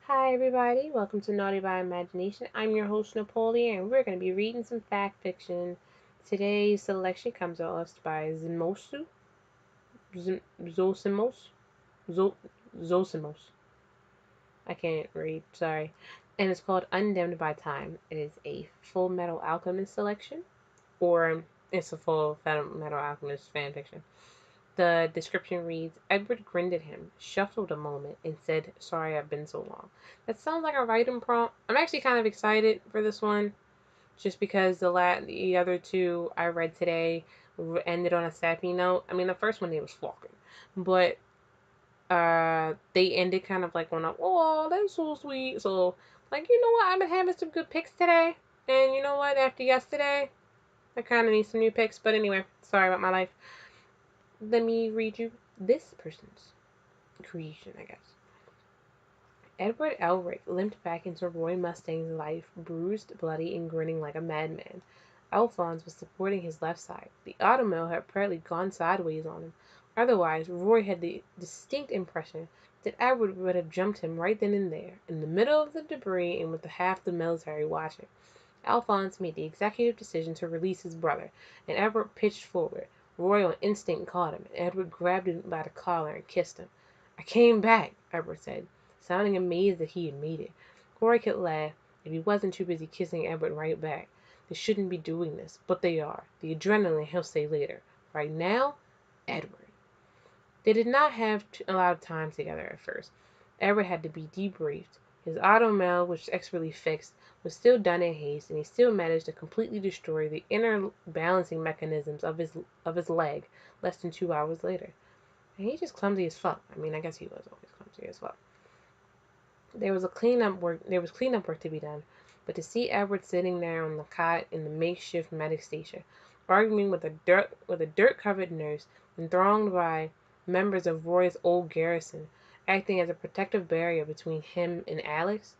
Hi everybody, welcome to Naughty by Imagination. I'm your host Napoleon and we're going to be reading some fact fiction. Today's selection comes to us by Zosimos, Zo- Zosimos. I can't read, sorry. And it's called Undimmed by Time. It is a Full Metal Alchemist selection, or it's a Full Metal Alchemist fan fiction. The description reads, Edward grinned at him, shuffled a moment, and said, Sorry I've been so long. That sounds like a writing prompt. I'm actually kind of excited for this one, just because the other two I read today ended on a sappy note. I mean, the first one, they was flocking. But they ended kind of like on a, oh, that's so sweet. So, like, you know what? I've been having some good picks today. And you know what? After yesterday, I kind of need some new picks. But anyway, sorry about my life. Let me read you this person's creation, I guess. Edward Elric limped back into Roy Mustang's life, bruised, bloody, and grinning like a madman. Alphonse was supporting his left side. The automobile had apparently gone sideways on him. Otherwise, Roy had the distinct impression that Edward would have jumped him right then and there, in the middle of the debris and with half the military watching. Alphonse made the executive decision to release his brother, and Edward pitched forward. Roy on instinct caught him, and Edward grabbed him by the collar and kissed him. I came back, Edward said, sounding amazed that he had made it. Roy could laugh if he wasn't too busy kissing Edward right back. They shouldn't be doing this, but they are. The adrenaline, he'll say later. Right now, Edward. They did not have a lot of time together at first. Edward had to be debriefed. His automobile, which was expertly fixed, was still done in haste, and he still managed to completely destroy the inner balancing mechanisms of his leg less than 2 hours later. And he's just clumsy as fuck. I mean, I guess he was always clumsy as fuck. There was cleanup work to be done, but to see Edward sitting there on the cot in the makeshift medic station, arguing with a dirt covered nurse, and thronged by members of Roy's old garrison, acting as a protective barrier between him and Alex,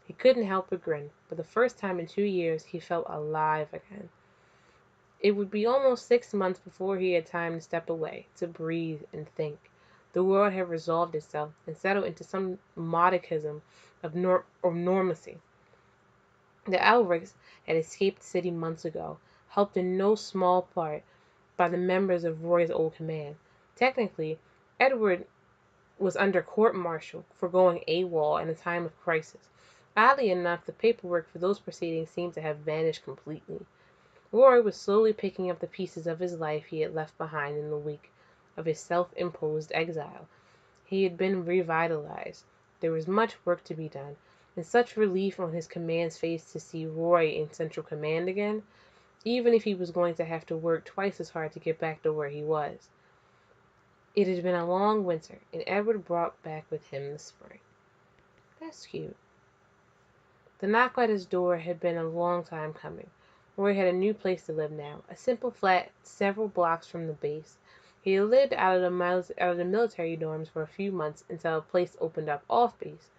he couldn't help but grin. For the first time in 2 years, he felt alive again. It would be almost 6 months before he had time to step away, to breathe and think. The world had resolved itself and settled into some modicum of normalcy. The Alrics had escaped the city months ago, helped in no small part by the members of Roy's old command. Technically, Edward was under court-martial for going AWOL in a time of crisis. Oddly enough, the paperwork for those proceedings seemed to have vanished completely. Roy was slowly picking up the pieces of his life he had left behind in the wake of his self-imposed exile. He had been revitalized. There was much work to be done, and such relief on his command's face to see Roy in central command again, even if he was going to have to work twice as hard to get back to where he was. It had been a long winter, and Edward brought back with him the spring. That's cute. The knock at his door had been a long time coming. Roy had a new place to live now, a simple flat several blocks from the base. He had lived out of the military dorms for a few months until a place opened up off base.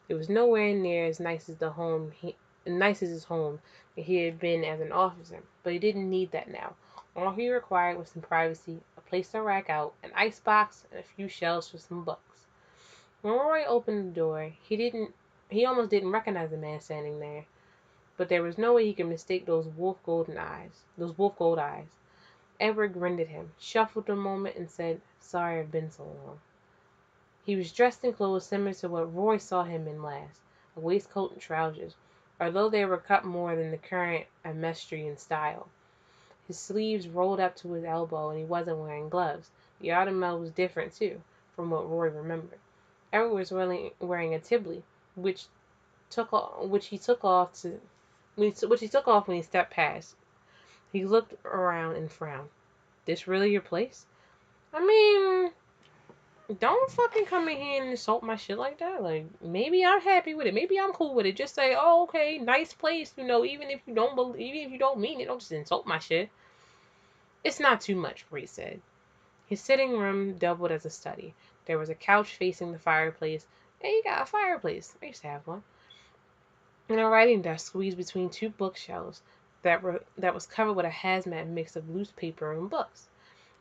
It was nowhere near as nice as his home that he had been as an officer, but he didn't need that now. All he required was some privacy, a place to rack out, an ice box, and a few shelves for some books. When Roy opened the door, he almost didn't recognize the man standing there, but there was no way he could mistake those wolf gold eyes. Edward grinned at him, shuffled a moment, and said, Sorry I've been so long. He was dressed in clothes similar to what Roy saw him in last, a waistcoat and trousers, although they were cut more than the current Amestrian style. His sleeves rolled up to his elbow, and he wasn't wearing gloves. The automobile was different, too, from what Roy remembered. Edward was wearing a Tibly, which he took off when he stepped past. He looked around and frowned. This really your place? I mean, don't fucking come in here and insult my shit like that. Like, maybe I'm happy with it. Maybe I'm cool with it. Just say, oh, okay, nice place. Even if you don't mean it, don't just insult my shit. It's not too much, Reed said. His sitting room doubled as a study. There was a couch facing the fireplace. Hey, you got a fireplace. I used to have one. And a writing desk squeezed between two bookshelves that was covered with a hazmat mix of loose paper and books.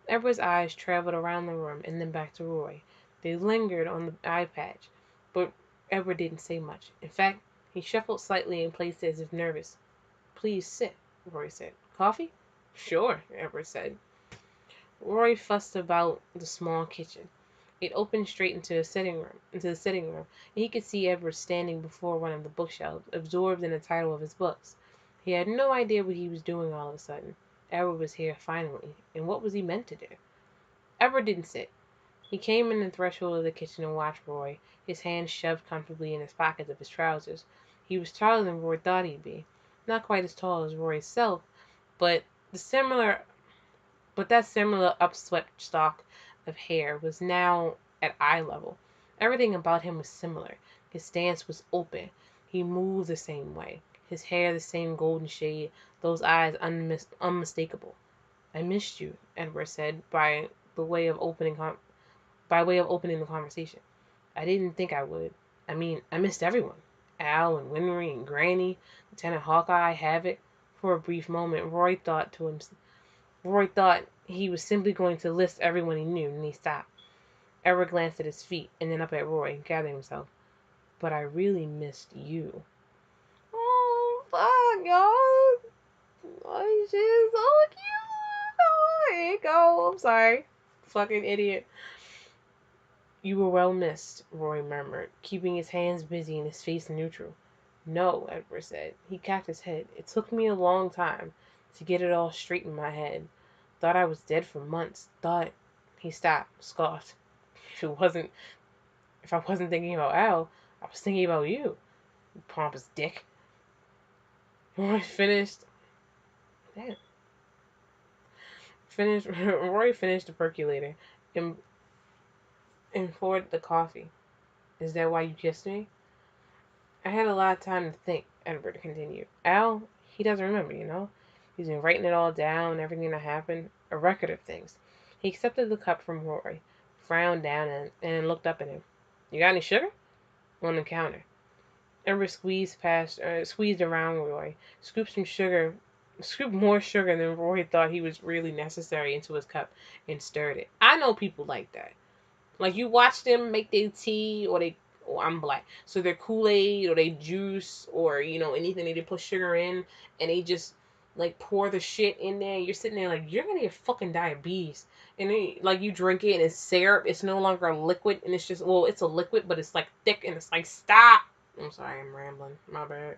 Edward's eyes traveled around the room and then back to Roy. They lingered on the eye patch, but Edward didn't say much. In fact, he shuffled slightly and placed as if nervous. Please sit, Roy said. Coffee? Sure, Edward said. Roy fussed about the small kitchen. It opened straight into the sitting room, and he could see Edward standing before one of the bookshelves, absorbed in the title of his books. He had no idea what he was doing all of a sudden. Edward was here finally, and what was he meant to do? Edward didn't sit. He came in the threshold of the kitchen and watched Roy, his hands shoved comfortably in his pockets of his trousers. He was taller than Roy thought he'd be. Not quite as tall as Roy's self, but the similar but that similar upswept stalk of hair was now at eye level. Everything about him was similar. His stance was open. He moved the same way. His hair the same golden shade, those eyes unmistakable. I missed you, Edward said by way of opening the conversation. I didn't think I would. I mean, I missed everyone. Al and Winry and Granny, Lieutenant Hawkeye, Havoc. For a brief moment, Roy thought he was simply going to list everyone he knew, and he stopped. Edward glanced at his feet, and then up at Roy, gathering himself. But I really missed you. Oh, fuck, y'all. Oh, she's so cute. Oh, here you go. I'm sorry. Fucking idiot. You were well missed, Roy murmured, keeping his hands busy and his face neutral. No, Edward said. He cocked his head. It took me a long time to get it all straight in my head. Thought I was dead for months. Thought... He stopped, scoffed. If I wasn't thinking about Al, I was thinking about you, you pompous dick. Roy finished... Damn. Roy finished the percolator and poured the coffee. Is that why you kissed me? I had a lot of time to think, Edward continued. Al, he doesn't remember, you know? He's been writing it all down, everything that happened, a record of things. He accepted the cup from Roy, frowned down and looked up at him. You got any sugar? On the counter. Edward squeezed around Roy, scooped more sugar than Roy thought he was really necessary into his cup, and stirred it. I know people like that. Like, you watch them make their tea, or I'm black, so their Kool-Aid or their juice or, anything they put sugar in, and they just, like, pour the shit in there. You're sitting there like, you're gonna get fucking diabetes. And then, like, you drink it and it's syrup. It's no longer a liquid, and it's just, well, it's a liquid, but it's, like, thick, and it's like, stop. I'm sorry, I'm rambling. My bad.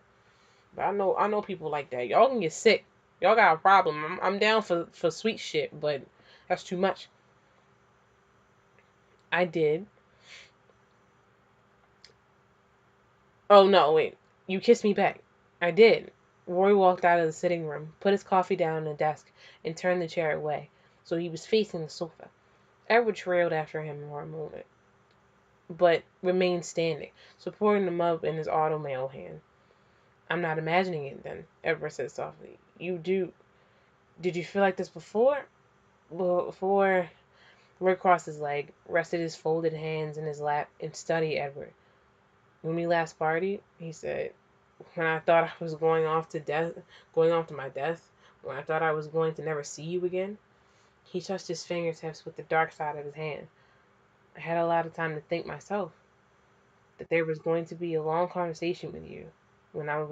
But I know people like that. Y'all can get sick. Y'all got a problem. I'm down for sweet shit, but that's too much. I did. Oh, no, wait. You kissed me back. I did. Roy walked out of the sitting room, put his coffee down on the desk, and turned the chair away, so he was facing the sofa. Edward trailed after him for a moment, but remained standing, supporting the mug in his automail hand. I'm not imagining it, then, Edward said softly. You do. Did you feel like this before? Before... Roy crossed his leg, rested his folded hands in his lap, and studied Edward. When we last partied, he said, when I thought I was going off to my death, when I thought I was going to never see you again. He touched his fingertips with the dark side of his hand. I had a lot of time to think myself that there was going to be a long conversation with you when I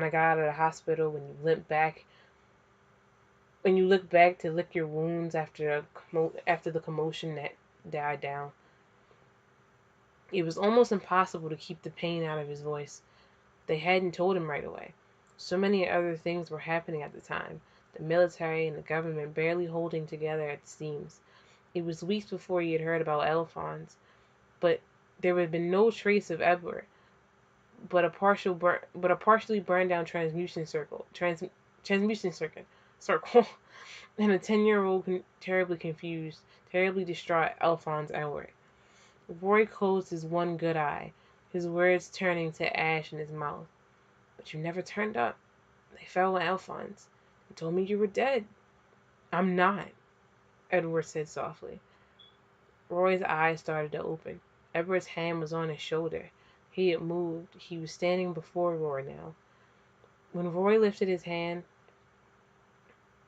got out of the hospital, when you looked back to lick your wounds after the commotion that died down. It was almost impossible to keep the pain out of his voice. They hadn't told him right away. So many other things were happening at the time, the military and the government barely holding together at the seams. It was weeks before he had heard about Alphonse, but there had been no trace of Edward, but a partially burned down transmutation circle, and a 10-year-old terribly confused, terribly distraught Alphonse Edward. Roy closed his one good eye, his words turning to ash in his mouth. But you never turned up. They fell with Alphonse. You told me you were dead. I'm not, Edward said softly. Roy's eyes started to open. Edward's hand was on his shoulder. He had moved. He was standing before Roy now. When Roy lifted his hand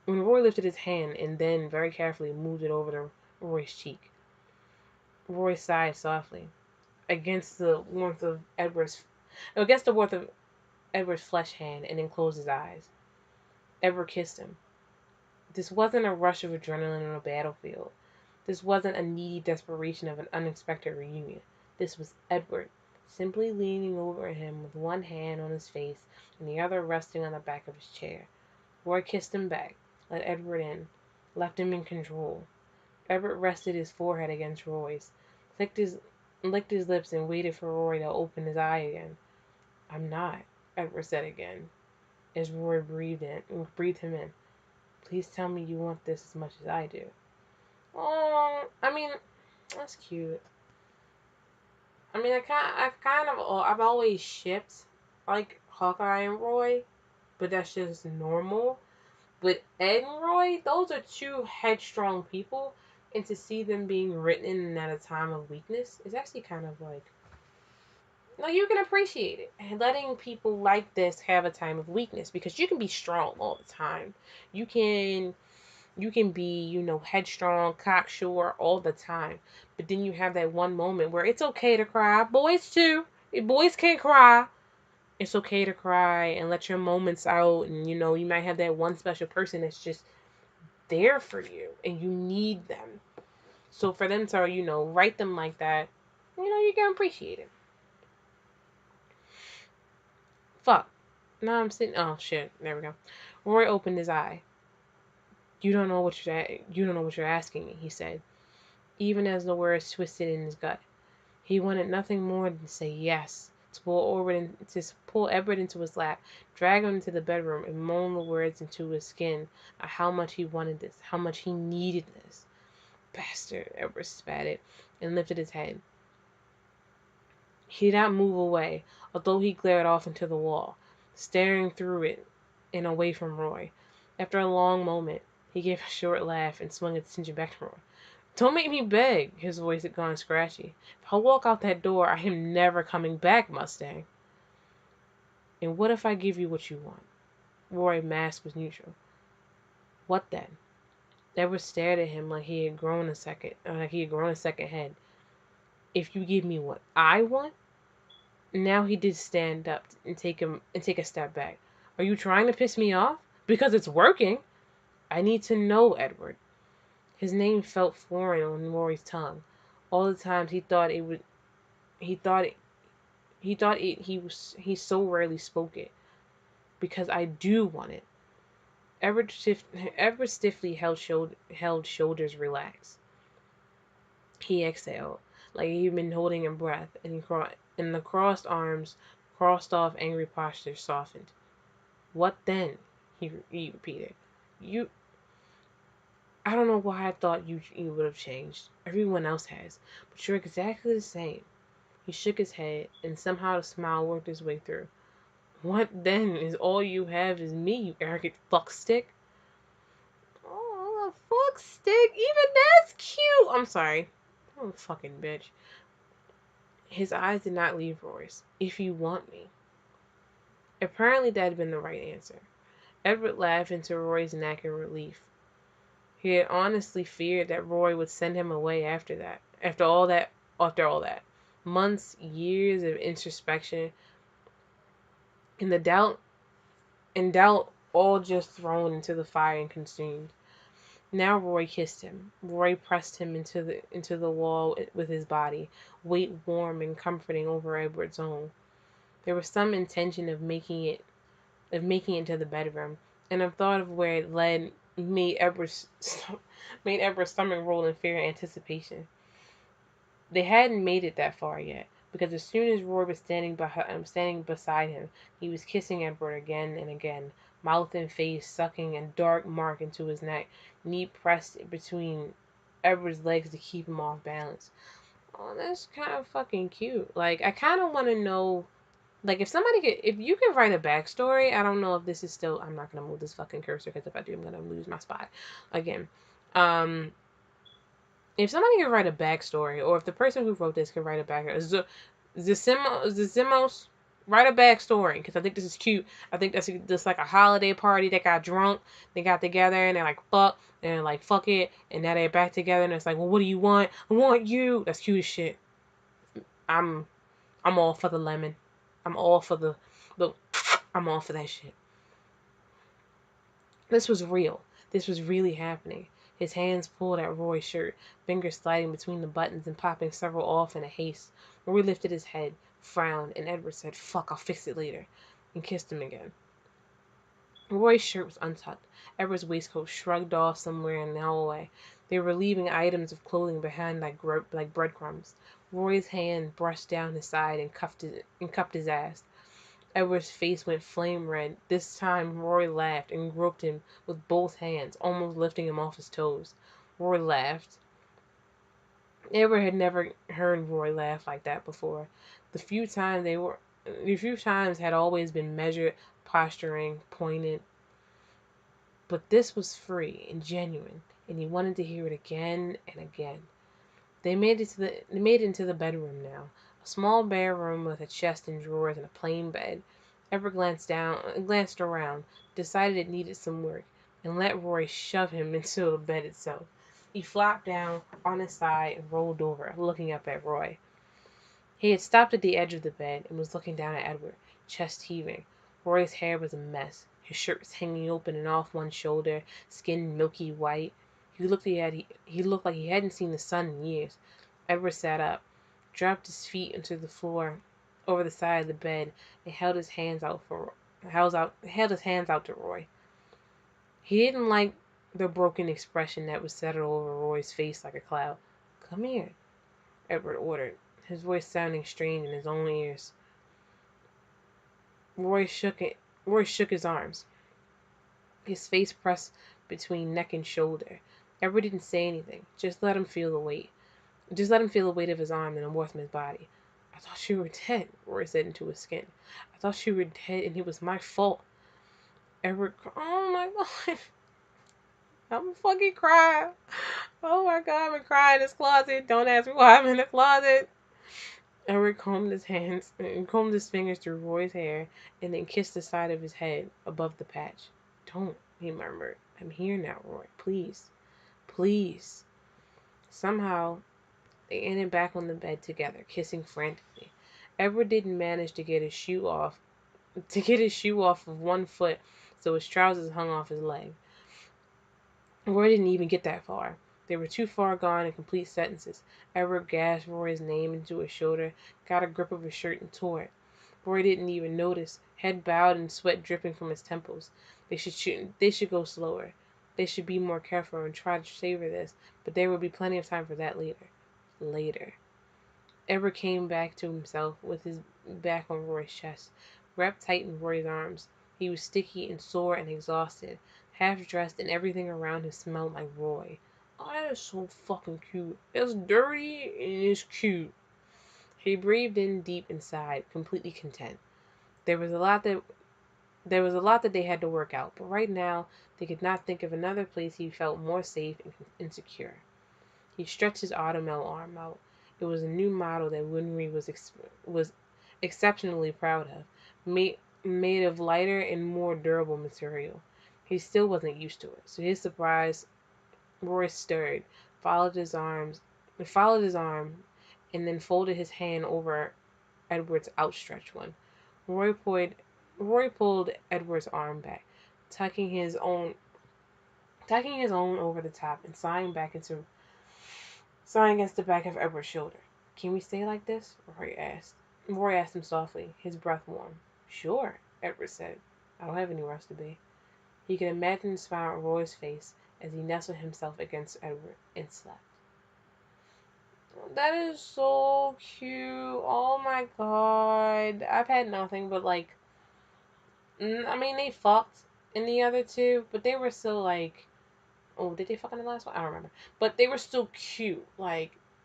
and then very carefully moved it over to Roy's cheek. Roy sighed softly. against the warmth of Edward's flesh hand, and then closed his eyes. Edward kissed him. This wasn't a rush of adrenaline on a battlefield. This wasn't a needy desperation of an unexpected reunion. This was Edward, simply leaning over him with one hand on his face and the other resting on the back of his chair. Roy kissed him back, let Edward in, left him in control. Edward rested his forehead against Roy's, licked his lips and waited for Roy to open his eye again. I'm not, Edward said again, as Roy breathed him in. Please tell me you want this as much as I do. Oh, I mean, that's cute. I mean, I've always shipped like Hawkeye and Roy, but that's just normal. But Ed and Roy, those are two headstrong people, and to see them being written in at a time of weakness is actually kind of like, no, you can appreciate it. And letting people like this have a time of weakness, because you can be strong all the time. You can be, headstrong, cocksure all the time. But then you have that one moment where it's okay to cry. Boys too. Boys can cry. It's okay to cry and let your moments out. And, you might have that one special person that's just there for you. And you need them. So for them to, write them like that, you can appreciate it. Fuck. Now I'm sitting. Oh, shit. There we go. Roy opened his eye. You don't know what you're asking me, he said, even as the words twisted in his gut. He wanted nothing more than to say yes, to pull Edward into his lap, drag him into the bedroom, and moan the words into his skin of how much he wanted this, how much he needed this. Bastard, Edward spat and lifted his head. He did not move away, although he glared off into the wall, staring through it and away from Roy. After a long moment, he gave a short laugh and swung his attention back to Roy. Don't make me beg, his voice had gone scratchy. If I walk out that door, I am never coming back, Mustang. And what if I give you what you want? Roy's mask was neutral. What then? Edward stared at him like he had grown a second head. If you give me what I want? Now he did stand up and take a step back. Are you trying to piss me off? Because it's working. I need to know, Edward. His name felt foreign on Rory's tongue. All the times he so rarely spoke it. Because I do want it. Edward stiffly held shoulders relaxed. He exhaled, like he'd been holding a breath, and the crossed arms, crossed off angry posture softened. What then? He repeated. I don't know why I thought you would have changed. Everyone else has. But you're exactly the same. He shook his head, and somehow the smile worked its way through. What then? Is all you have is me, you arrogant fuckstick? Oh, fuckstick? Even that's cute! I'm sorry. I'm a fucking bitch. His eyes did not leave Roy's. If you want me. Apparently that had been the right answer. Edward laughed into Roy's neck in relief. He had honestly feared that Roy would send him away after that. After all that. Months, years of introspection, and doubt all just thrown into the fire and consumed. Now Roy kissed him. Roy pressed him into the wall with his body, weight warm and comforting over Edward's own. There was some intention of making it to the bedroom, and the thought of where it led made Edward's stomach roll in fear and anticipation. They hadn't made it that far yet, because as soon as Roy was standing beside him, he was kissing Edward again and again, mouth and face sucking a dark mark into his neck, knee pressed between Edward's legs to keep him off balance. Oh, that's kind of fucking cute. Like, I kind of want to know, like, if you could write a backstory. I don't know if this is still, I'm not going to move this fucking cursor, because if I do, I'm going to lose my spot again. If somebody could write a backstory, or if the person who wrote this could write a backstory, Zimos, write a backstory, because I think this is cute. I think that's just like a holiday party that got drunk, they got together, and they're like, fuck, and they're like, fuck it, and now they're back together, and it's like, well, what do you want? I want you. That's cute as shit. I'm all for the lemon. I'm all for the I'm all for that shit. This was real. This was really happening. His hands pulled at Roy's shirt, fingers sliding between the buttons and popping several off in a haste. Roy lifted his head, frowned, and Edward said, "Fuck, I'll fix it later," and kissed him again. Roy's shirt was untucked. Edward's waistcoat shrugged off somewhere in the hallway. They were leaving items of clothing behind like breadcrumbs. Roy's hand brushed down his side and cupped his ass. Edward's face went flame red. This time Roy laughed and groped him with both hands, almost lifting him off his toes. Roy laughed. Edward had never heard Roy laugh like that before. The few times had always been measured, posturing, pointed. But this was free and genuine, and he wanted to hear it again and again. They made it into the bedroom now. A small bare room with a chest and drawers and a plain bed. Edward glanced around, decided it needed some work, and let Roy shove him into the bed itself. He flopped down on his side and rolled over, looking up at Roy. He had stopped at the edge of the bed and was looking down at Edward, chest heaving. Roy's hair was a mess. His shirt was hanging open and off one shoulder, skin milky white. He looked like he hadn't seen the sun in years. Edward sat up, dropped his feet onto the floor over the side of the bed, and held his hands out to Roy. He didn't like the broken expression that was settled over Roy's face like a cloud. "Come here," Edward ordered, his voice sounding strange in his own ears. Roy shook his arms, his face pressed between neck and shoulder. Edward didn't say anything, just let him feel the weight. Just let him feel the weight of his arm and the warmth of his body. "I thought you were dead," Roy said into his skin. "I thought you were dead and it was my fault." Edward, oh my God. I'm fucking crying. Oh my God, I'm gonna cry in this closet. Don't ask me why I'm in the closet. Edward combed his fingers through Roy's hair and then kissed the side of his head above the patch. "Don't," he murmured. "I'm here now, Roy. Please. Please." Somehow, they ended back on the bed together, kissing frantically. Edward didn't manage to get his shoe off of one foot, so his trousers hung off his leg. Roy didn't even get that far. They were too far gone in complete sentences. Edward gasped Roy's name into his shoulder, got a grip of his shirt, and tore it. Roy didn't even notice, head bowed and sweat dripping from his temples. They should go slower. They should be more careful and try to savor this, but there would be plenty of time for that later. Later. Edward came back to himself with his back on Roy's chest, wrapped tight in Roy's arms. He was sticky and sore and exhausted, half-dressed, and everything around him smelled like Roy. "Oh, that is so fucking cute. It's dirty and it's cute." He breathed in deep and sighed, completely content. There was a lot that they had to work out, but right now they could not think of another place he felt more safe and secure. He stretched his Automel arm out. It was a new model that Winry was exceptionally proud of, made of lighter and more durable material. He still wasn't used to it. To his surprise, Roy stirred, followed his arm, and then folded his hand over Edward's outstretched one. Roy pulled Edward's arm back, tucking his own over the top and sighing against the back of Edward's shoulder. "Can we stay like this?" Roy asked. Roy asked him softly, his breath warm. "Sure," Edward said. "I don't have anywhere else to be." He could imagine the smile on Roy's face as he nestled himself against Edward and slept. That is so cute. Oh my God. I've had nothing but I mean, they fucked in the other two, but they were still oh, did they fuck in the last one? I don't remember. But they were still cute.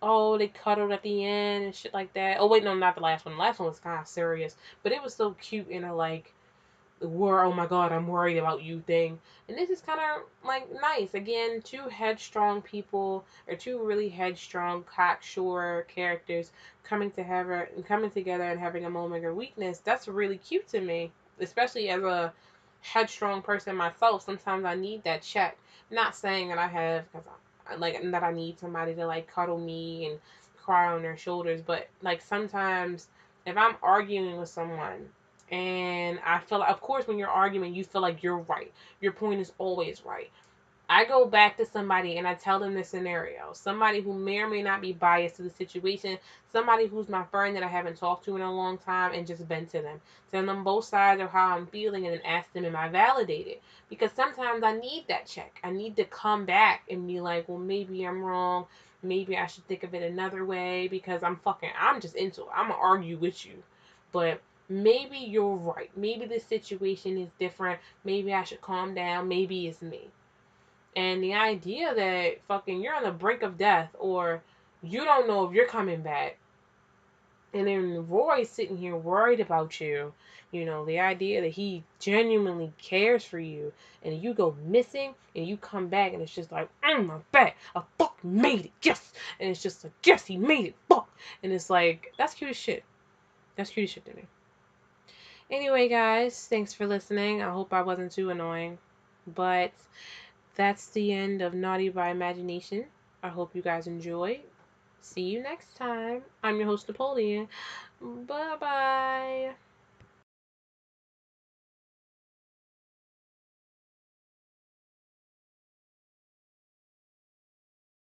Oh, they cuddled at the end and shit like that. Oh, wait, no, not the last one. The last one was kind of serious. But it was still cute in a, oh my God, I'm worried about you thing. And this is kind of, nice. Again, two headstrong people, or two really headstrong, cocksure characters coming together and having a moment of weakness. That's really cute to me. Especially as a headstrong person myself. Sometimes I need that check. Not saying that I have, because that I need somebody to cuddle me and cry on their shoulders, but like sometimes if I'm arguing with someone and I feel like, of course, when you're arguing, you feel like you're right. Your point is always right. I go back to somebody and I tell them the scenario. Somebody who may or may not be biased to the situation. Somebody who's my friend that I haven't talked to in a long time, and just vent to them. Tell them both sides of how I'm feeling and then ask them, am I validated? Because sometimes I need that check. I need to come back and be like, well, maybe I'm wrong. Maybe I should think of it another way because I'm just into it. I'm going to argue with you. But maybe you're right. Maybe the situation is different. Maybe I should calm down. Maybe it's me. And the idea that you're on the brink of death, or you don't know if you're coming back, and then Roy's sitting here worried about you, the idea that he genuinely cares for you, and you go missing and you come back and it's just like, I'm back, I fucking made it, yes, and it's just like, yes, he made it, fuck, and it's like, that's cute as shit. That's cute as shit to me. Anyway, guys, thanks for listening. I hope I wasn't too annoying, but that's the end of Naughty by Imagination. I hope you guys enjoy. See you next time. I'm your host, Napoleon. Bye-bye.